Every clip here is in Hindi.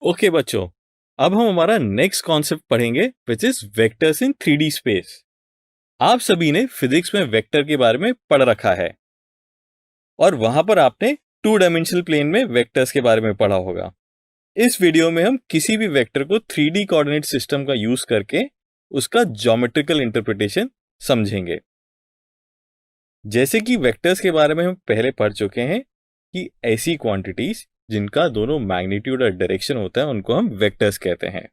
ओके बच्चों, अब हम हमारा नेक्स्ट कॉन्सेप्ट पढ़ेंगे which is vectors in 3D space. आप सभी ने फिजिक्स में वेक्टर के बारे में पढ़ रखा है और वहां पर आपने 2 डायमेंशनल प्लेन में वेक्टर्स के बारे में पढ़ा होगा। इस वीडियो में हम किसी भी वेक्टर को 3D कोऑर्डिनेट सिस्टम का यूज करके उसका ज्योमेट्रिकल इंटरप्रिटेशन समझेंगे। जैसे कि वेक्टर्स के बारे में हम पहले पढ़ चुके हैं कि ऐसी क्वांटिटीज जिनका दोनों मैग्नीट्यूड और डायरेक्शन होता है उनको हम वेक्टर्स कहते हैं।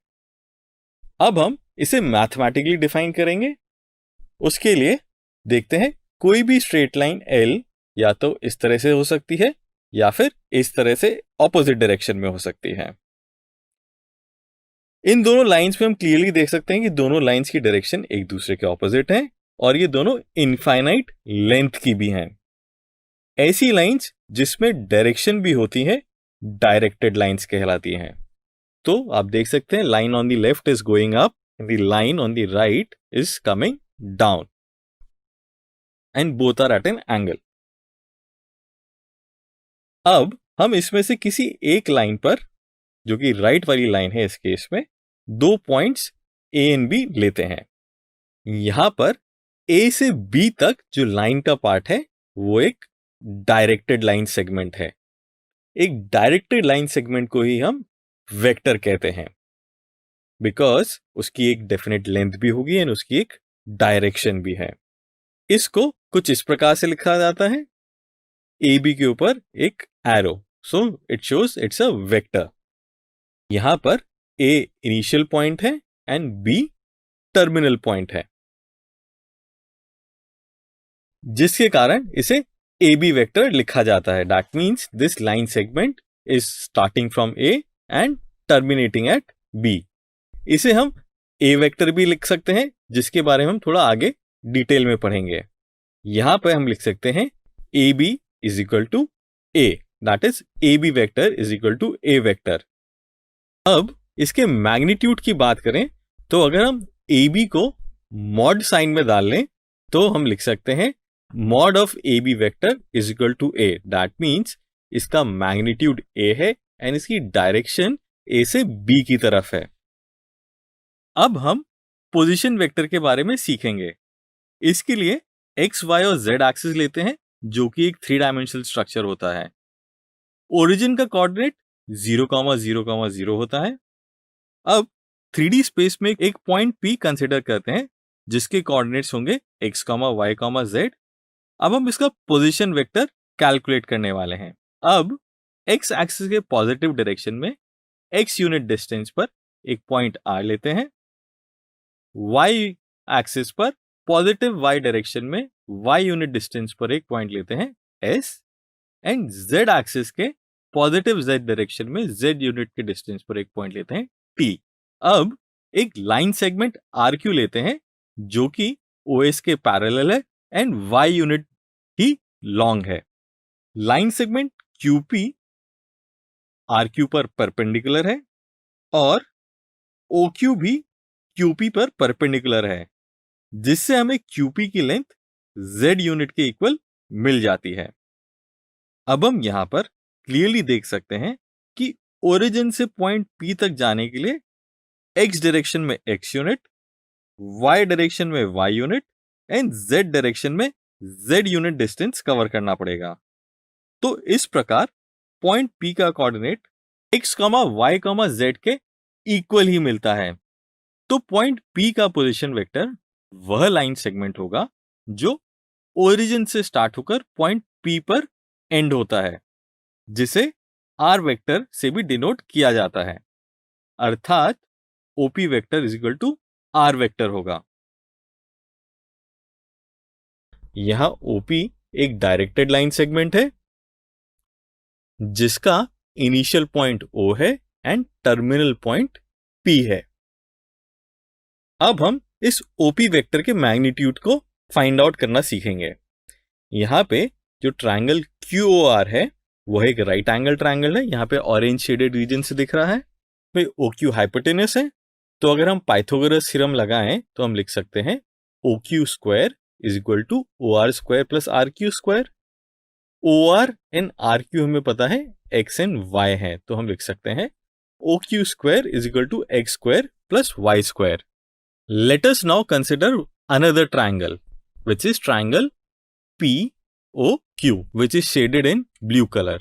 अब हम इसे मैथमेटिकली डिफाइन करेंगे। उसके लिए देखते हैं, कोई भी स्ट्रेट लाइन L या तो इस तरह से हो सकती है या फिर इस तरह से ऑपोजिट डायरेक्शन में हो सकती है। इन दोनों लाइंस में हम क्लियरली देख सकते हैं कि दोनों लाइंस की डायरेक्शन एक दूसरे के ऑपोजिट हैं और ये दोनों इनफाइनाइट लेंथ की भी हैं। ऐसी लाइंस जिसमें डायरेक्शन भी होती है डायरेक्टेड लाइंस कहलाती हैं। तो आप देख सकते हैं, line on the left is going up and the line on the right is coming down and both are at an angle. अब हम इसमें से किसी एक लाइन पर, जो कि राइट वाली लाइन है इस केस में, 2 पॉइंट्स A एंड B लेते हैं। यहां पर A से B तक जो लाइन का पार्ट है वो एक डायरेक्टेड लाइन सेगमेंट है। एक डायरेक्टेड लाइन सेगमेंट को ही हम वेक्टर कहते हैं बिकॉज उसकी एक डेफिनेट लेंथ भी होगी एंड उसकी एक डायरेक्शन भी है। इसको कुछ इस प्रकार से लिखा जाता है, ए बी के ऊपर एक arrow, so it shows it's a vector. यहां पर ए इनिशियल पॉइंट है एंड बी टर्मिनल पॉइंट है, जिसके कारण इसे ए बी वेक्टर लिखा जाता है। That means this line segment is starting from A and terminating at B. इसे हम ए वेक्टर भी लिख सकते हैं, जिसके बारे में हम थोड़ा आगे डिटेल में पढ़ेंगे। यहां पर हम लिख सकते हैं A B is equal to a, that is A B vector is equal to a vector. अब इसके मैग्नीट्यूड की बात करें तो अगर हम ए बी को मॉड साइन में डाल लें तो हम लिख सकते हैं mod of A B vector is equal to a. That means इसका मैग्नीट्यूड ए है एंड इसकी डायरेक्शन ए से बी की तरफ है। अब हम पोजीशन वेक्टर के बारे में सीखेंगे। इसके लिए एक्स, वाई और जेड एक्सिस लेते हैं, जो कि एक 3 डायमेंशनल स्ट्रक्चर होता है। ओरिजिन का कोऑर्डिनेट 0,0,0 होता है। अब 3D स्पेस में एक पॉइंट P कंसिडर करते हैं जिसके कोऑर्डिनेट्स होंगे x, y, z। अब हम इसका पोजीशन वेक्टर कैलकुलेट करने वाले हैं। अब x एक्सिस के पॉजिटिव डायरेक्शन में x यूनिट डिस्टेंस पर एक पॉइंट R लेते हैं, y एक्सिस पर पॉजिटिव y डायरेक्शन में y यूनिट डिस्टेंस पर एक पॉइंट लेते हैं S, एंड z एक्सिस के पॉजिटिव z डायरेक्शन में z यूनिट के डिस्टेंस पर एक पॉइंट लेते हैं T। अब एक लाइन सेगमेंट RQ लेते हैं जो कि OS के पैरेलल है and y unit he long है। लाइन सेगमेंट QP RQ पर परपेंडिकुलर है और OQ भी QP पर परपेंडिकुलर है, जिससे हमें QP की लेंथ Z यूनिट के इक्वल मिल जाती है। अब हम यहां पर क्लियरली देख सकते हैं कि ओरिजिन से पॉइंट P तक जाने के लिए X डायरेक्शन में X यूनिट, Y डायरेक्शन में Y unit and Z direction में Z यूनिट डिस्टेंस कवर करना पड़ेगा। तो इस प्रकार पॉइंट P का कोऑर्डिनेट X, Y, Z के इक्वल ही मिलता है। तो पॉइंट P का पोजीशन वेक्टर वह लाइन सेगमेंट होगा जो ओरिजिन से स्टार्ट होकर पॉइंट P पर एंड होता है, जिसे R वेक्टर से भी डिनोट किया जाता है, अर्थात OP vector is equal to R vector होगा। यहां OP एक डायरेक्टेड लाइन सेगमेंट है जिसका इनिशियल पॉइंट O है एंड टर्मिनल पॉइंट P है। अब हम इस OP वेक्टर के मैग्नीट्यूड को फाइंड आउट करना सीखेंगे। यहां पे जो ट्रायंगल QOR है वह एक राइट एंगल ट्रायंगल है, यहां पे ऑरेंज शेडेड रीजन से दिख रहा है। फिर OQ हाइपोटेनस है, तो अगर हम पाइथागोरस थ्योरम लगाएं तो हम लिख सकते हैं OQ square is equal to OR square plus RQ square. OR and RQ हमें पता है X एंड Y है, तो हम लिख सकते हैं OQ square is equal to X square plus Y square. Let us now consider another triangle, which is triangle POQ, which is shaded in blue color.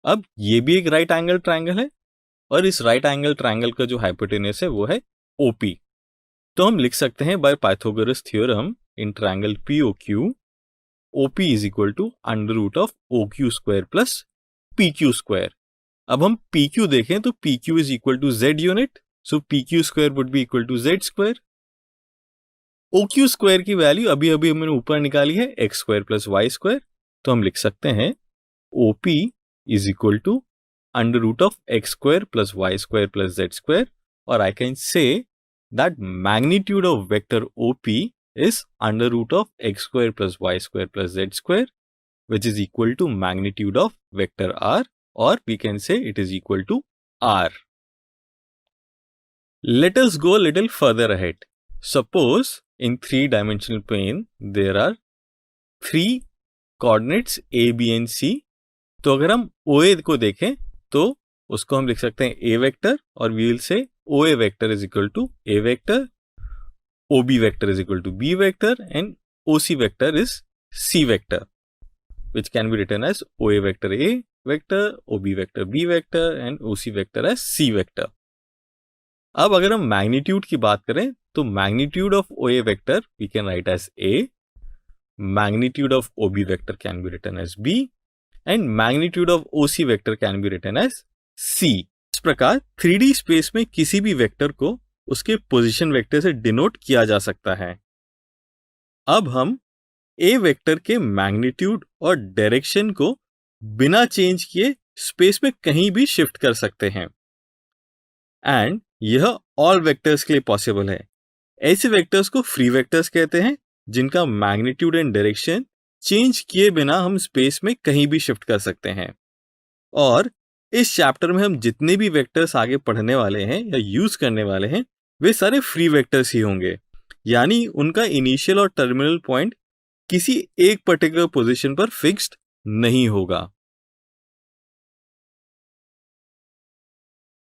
अब ये भी एक राइट एंगल ट्रायंगल है और इस राइट एंगल ट्रायंगल का जो हाइपोटेन्यूस है वो है OP. तो हम लिख सकते हैं by Pythagoras theorem in triangle POQ OP is equal to under root of OQ square plus PQ square. अब हम PQ देखें तो PQ is equal to Z unit, so PQ square would be equal to Z square. OQ square की वैल्यू अभी हमने ऊपर निकाली है X square plus Y square, तो हम लिख सकते हैं OP is equal to under root of X square plus Y square plus Z square, और I can say that magnitude of vector OP is under root of X square plus Y square plus Z square, which is equal to magnitude of vector R, or we can say it is equal to R. Let us go a little further ahead. Suppose in three-dimensional plane there are three coordinates A, B and C. तो अगर हम OA को देखें तो उसको हम लिख सकते हैं A vector, और we will say OA vector is equal to A vector, OB vector is equal to B vector, and OC vector is C vector, which can be written as OA vector A vector, OB vector B vector, and OC vector as C vector. अब अगर हम मैग्नीट्यूड की बात करें तो magnitude of OA vector we can write as A, magnitude of OB vector can be written as B, and magnitude of OC vector can be written as C. इस प्रकार 3D स्पेस में किसी भी वेक्टर को उसके पोजीशन वेक्टर से डिनोट किया जा सकता है. अब हम ए वेक्टर के मैग्नीट्यूड और डायरेक्शन को बिना चेंज किए स्पेस में कहीं भी शिफ्ट कर सकते हैं, एंड यह ऑल वेक्टर्स के लिए पॉसिबल है. ऐसे वेक्टर्स को फ्री वेक्टर्स कहते हैं जिनका मैग्नीट्यूड एंड डायरेक्शन चेंज किए बिना हम स्पेस में कहीं भी शिफ्ट कर सकते हैं. और इस चैप्टर में हम जितने भी वेक्टर्स आगे पढ़ने वाले हैं या यूज करने वाले हैं वे सारे फ्री वेक्टर्स ही होंगे, यानी उनका इनिशियल और टर्मिनल पॉइंट किसी एक पर्टिकुलर पोजीशन पर फिक्स्ड नहीं होगा.